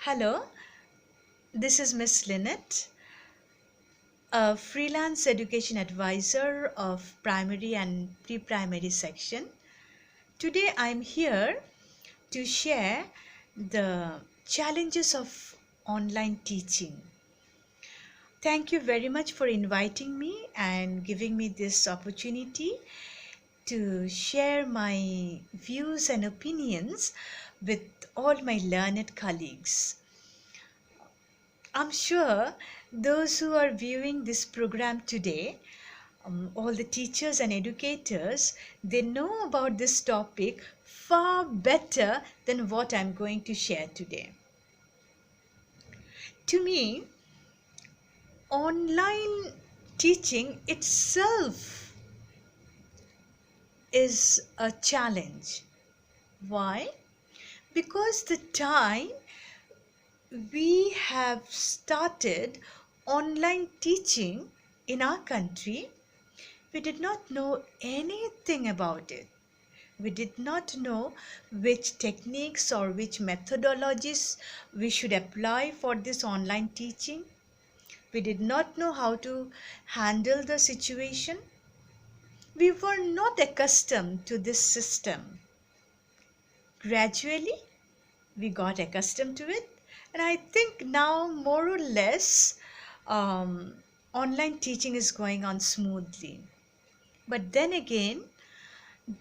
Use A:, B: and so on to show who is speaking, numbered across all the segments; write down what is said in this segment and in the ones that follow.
A: Hello, this is Miss Lynette, a freelance education advisor of primary and pre-primary section. Today I'm here to share the challenges of online teaching. Thank you very much for inviting me and giving me this opportunity to share my views and opinions with all my learned colleagues. I'm sure those who are viewing this program today, all the teachers and educators, they know about this topic far better than what I'm going to share today. To me, online teaching itself is a challenge. Why? Because the time we have started online teaching in our country, we did not know anything about it. We did not know which techniques or which methodologies we should apply for this online teaching. We did not know how to handle the situation. We were not accustomed to this system. Gradually, we got accustomed to it, and I think now more or less um, online teaching is going on smoothly. But then again,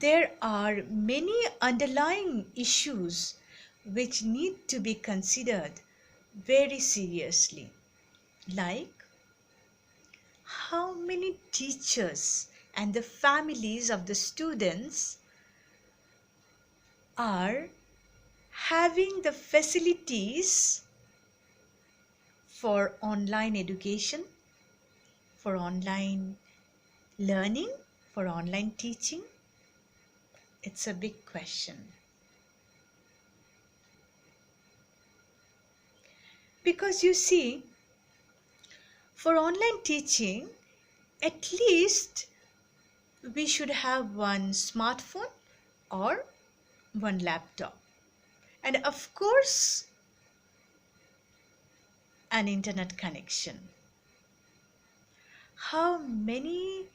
A: there are many underlying issues which need to be considered very seriously, like how many teachers and the families of the students are having the facilities for online education, for online learning, for online teaching. It's a big question. Because you see, for online teaching, at least we should have one smartphone or one laptop. And of course, an internet connection. How many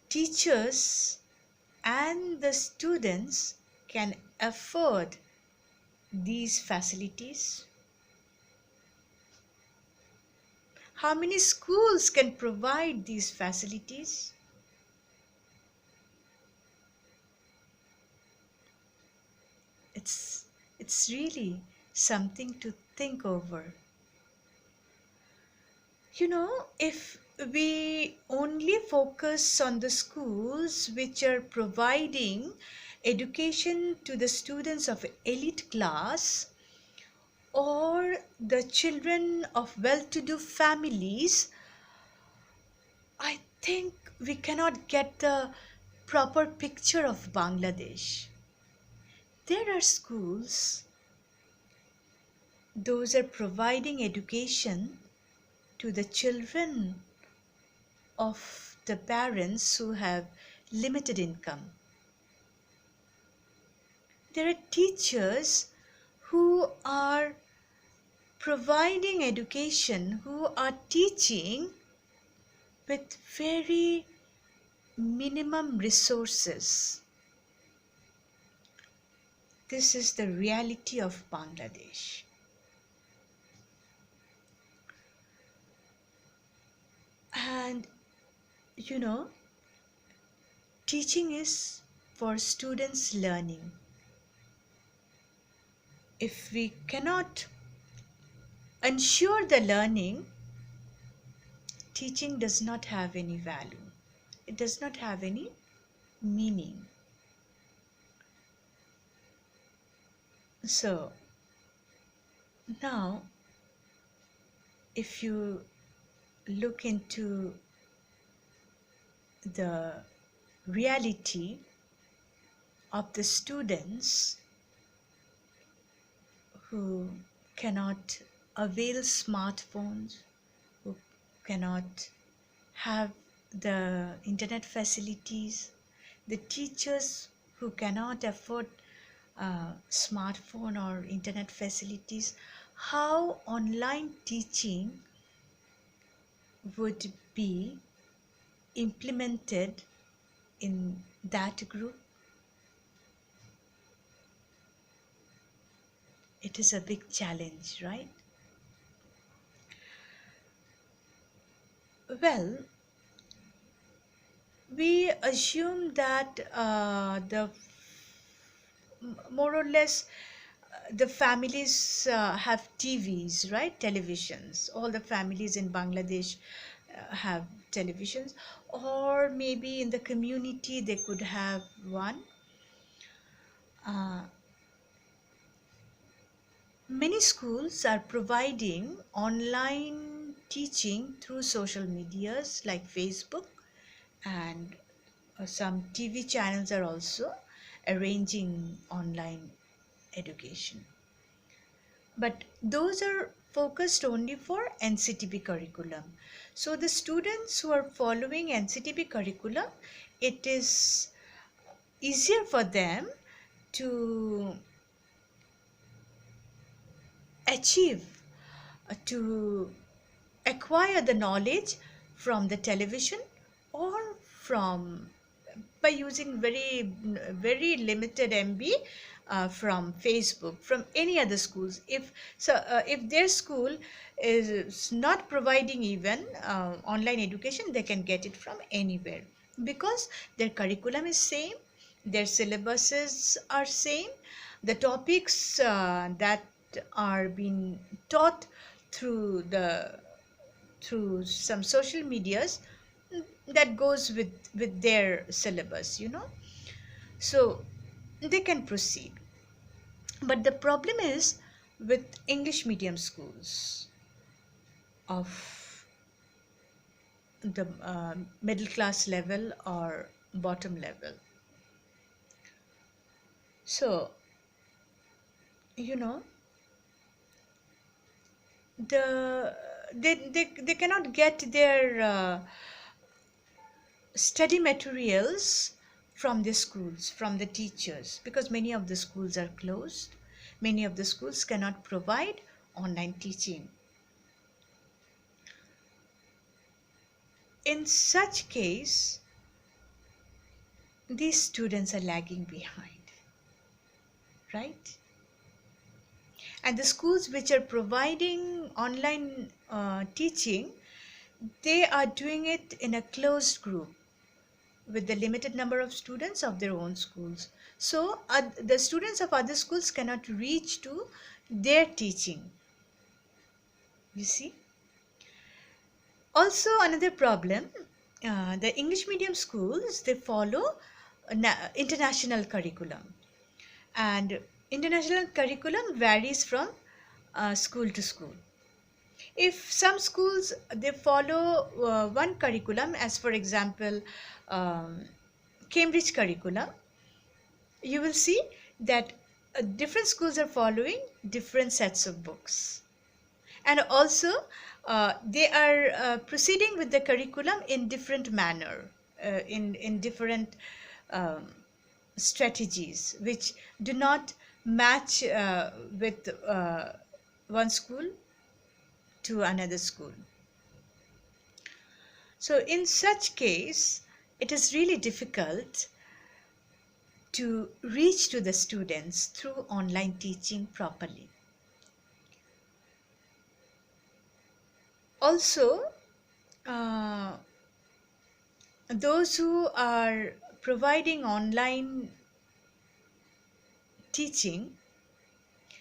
A: teachers and the students can afford these facilities? How many schools can provide these facilities? It's, it's really something to think over. If we only focus on the schools which are providing education to the students of elite class or the children of well-to-do families, I think we cannot get the proper picture of Bangladesh. There are schools, those are providing education to the children of the parents who have limited income. There are teachers who are providing education, who are teaching with very minimum resources. This is the reality of Bangladesh. And you know, teaching is for students' learning. If we cannot ensure the learning, teaching does not have any value. It does not have any meaning. So, now if you look into the reality of the students who cannot avail smartphones, who cannot have the internet facilities, the teachers who cannot afford smartphone or internet facilities, how online teaching would be implemented in that group. It is a big challenge, right? Well, we assume that more or less the families have TVs, right? Televisions. All the families in Bangladesh have televisions, or maybe in the community they could have one. Uh, Many schools are providing online teaching through social medias like Facebook, and some TV channels are also arranging online education. But those are focused only for NCTB curriculum. So the students who are following NCTB curriculum, it is easier for them to achieve, to acquire the knowledge from the television, or from by using very limited MB from Facebook, from any other schools. If their school is not providing even online education, they can get it from anywhere, because their curriculum is same, their syllabuses are same, the topics that are being taught through the through some social medias, that goes with their syllabus, so they can proceed. But the problem is with English medium schools of the middle class level or bottom level. So you know they cannot get their study materials from the schools, from the teachers, because many of the schools are closed. Many of the schools cannot provide online teaching. In such case, these students are lagging behind, right? And the schools which are providing online teaching, they are doing it in a closed group with the limited number of students of their own schools. So the students of other schools cannot reach to their teaching. You see? Also, another problem, the English medium schools, they follow international curriculum. And international curriculum varies from school to school. If some schools, they follow one curriculum, as for example, um, Cambridge curriculum, you will see that different schools are following different sets of books, and also they are proceeding with the curriculum in different manner, in different um, strategies which do not match with one school to another school. So in such case, it is really difficult to reach to the students through online teaching properly. Also, uh, those who are providing online teaching,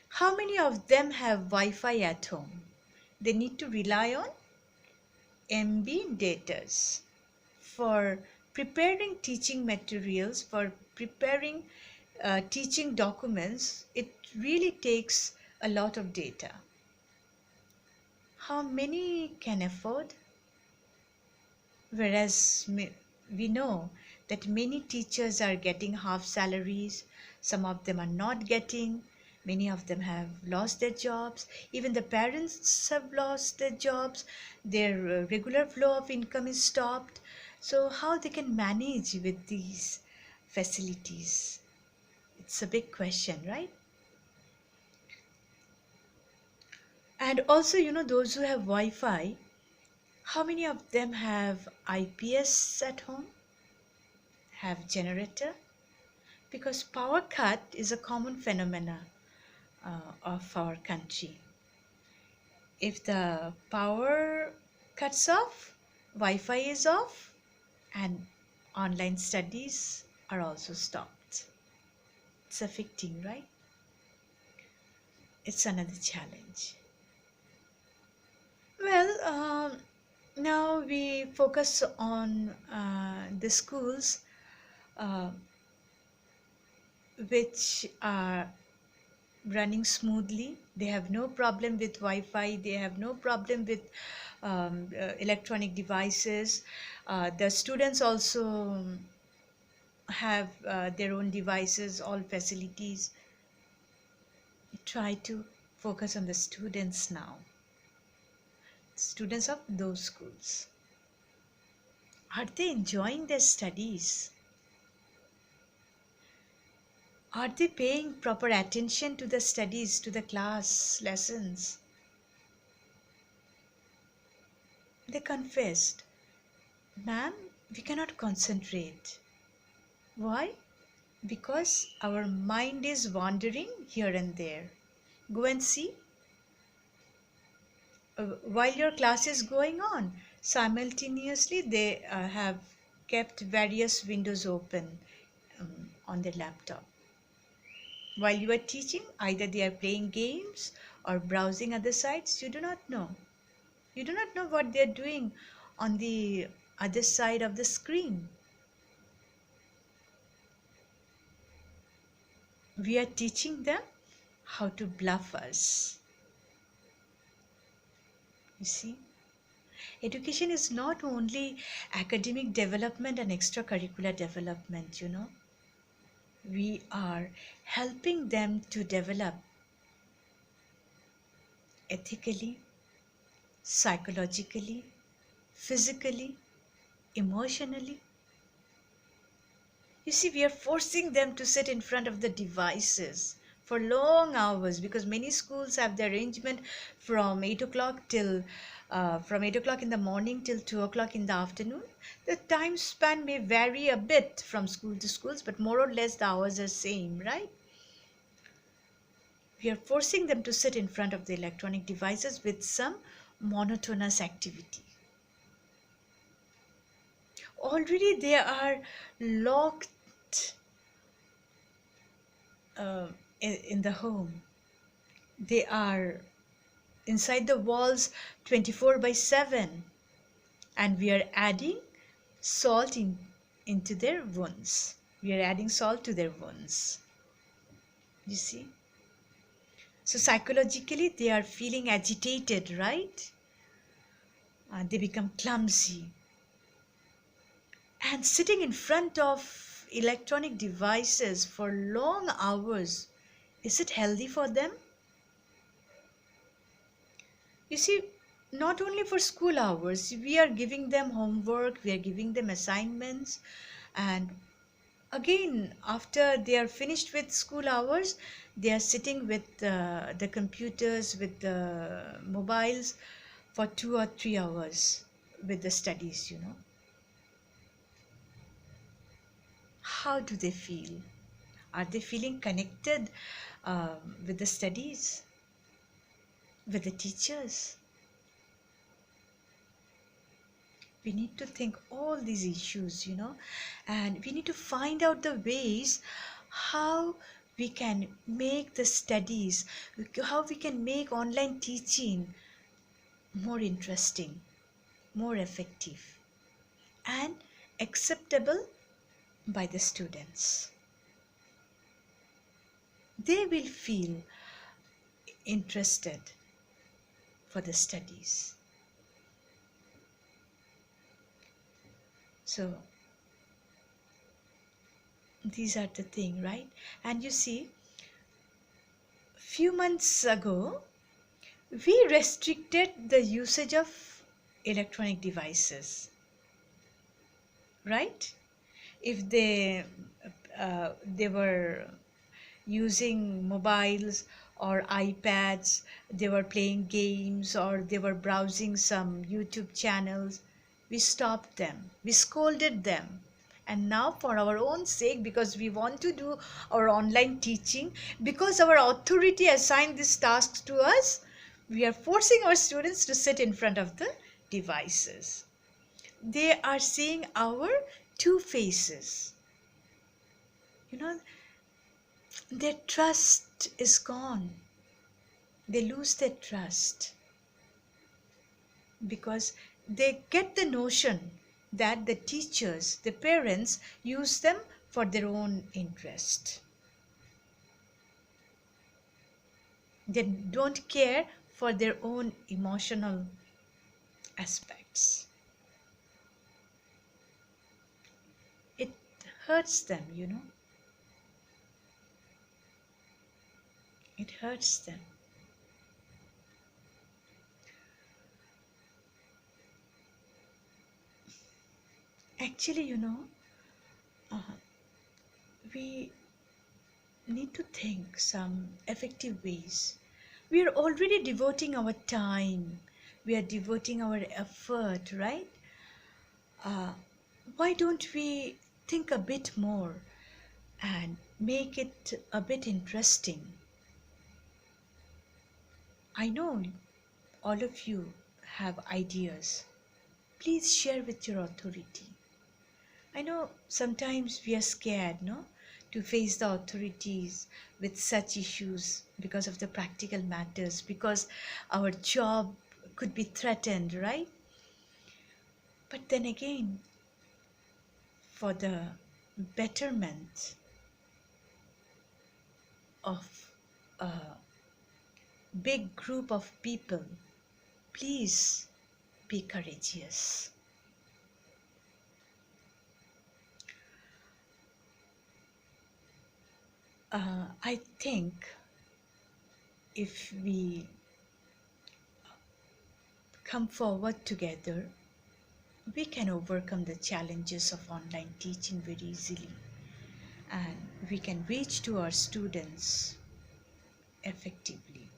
A: how many of them have Wi-Fi at home? They need to rely on MB datas for preparing teaching materials, for preparing teaching documents. It really takes a lot of data. How many can afford? Whereas we know that many teachers are getting half salaries, some of them are not getting, many of them have lost their jobs, even the parents have lost their jobs, their regular flow of income is stopped. So, how they can manage with these facilities? It's a big question, right? And also, those who have Wi-Fi, how many of them have IPS at home, have generator? Because power cut is a common phenomena of our country. If the power cuts off, Wi-Fi is off, and online studies are also stopped. It's affecting, right? It's another challenge. Well, now we focus on the schools uh, which are running smoothly. They have no problem with Wi-Fi. They have no problem with electronic devices. The students also have their own devices, all facilities. Try to focus on the students now, students of those schools. Are they enjoying their studies? Are they paying proper attention to the studies, to the class lessons? They confessed, "Ma'am, we cannot concentrate." Why? Because our mind is wandering here and there. Go and see. While your class is going on, simultaneously they have kept various windows open on their laptop. While you are teaching, either they are playing games or browsing other sites. You do not know. You do not know what they are doing on the other side of the screen. We are teaching them how to bluff us. You see, education is not only academic development and extracurricular development. We are helping them to develop ethically, psychologically, physically, emotionally. You see, we are forcing them to sit in front of the devices for long hours, because many schools have the arrangement from 8 o'clock in the morning till 2 o'clock in the afternoon. The time span may vary a bit from school to schools, but more or less the hours are same, right? We are forcing them to sit in front of the electronic devices with some monotonous activity. Already they are locked uh, in the home. They are inside the walls 24 by 7, and we are adding salt into their wounds. We are adding salt to their wounds. You see? So psychologically, they are feeling agitated, right? They become clumsy. And sitting in front of electronic devices for long hours, is it healthy for them? You see, not only for school hours, we are giving them homework, we are giving them assignments, and again, after they are finished with school hours, they are sitting with the computers, with the mobiles for 2 or 3 hours with the studies. How do they feel? Are they feeling connected with the studies, with the teachers? We need to think all these issues, and we need to find out the ways how we can make the studies, how we can make online teaching more interesting, more effective, and acceptable by the students. They will feel interested for the studies. So these are the thing, right? And you see, few months ago we restricted the usage of electronic devices, right? If they were using mobiles or iPads, they were playing games or they were browsing some YouTube channels. We stopped them, we scolded them. And now, for our own sake, because we want to do our online teaching, because our authority assigned these tasks to us, we are forcing our students to sit in front of the devices. They are seeing our two faces. You know, their trust is gone. They lose their trust because they get the notion that the teachers, the parents, use them for their own interest. They don't care for their own emotional aspects. It hurts them, you know. It hurts them. Actually, you know, uh, we need to think some effective ways. We are already devoting our time, we are devoting our effort, right? uh, why don't we think a bit more and make it a bit interesting? I know all of you have ideas. Please share with your authority. I know sometimes we are scared, no, to face the authorities with such issues because of the practical matters, because our job could be threatened, right? But then again, for the betterment of a big group of people, please be courageous. I think if we come forward together, we can overcome the challenges of online teaching very easily, and we can reach to our students effectively.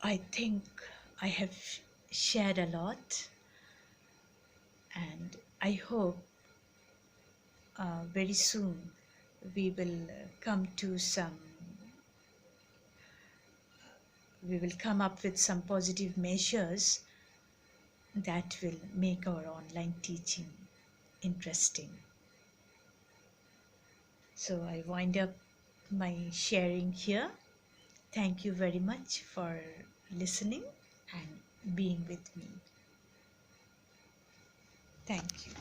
A: I think I have shared a lot, and I hope very soon we will come to some we will come up with some positive measures that will make our online teaching interesting. So I wind up my sharing here. Thank you very much for listening and being with me. Thank you.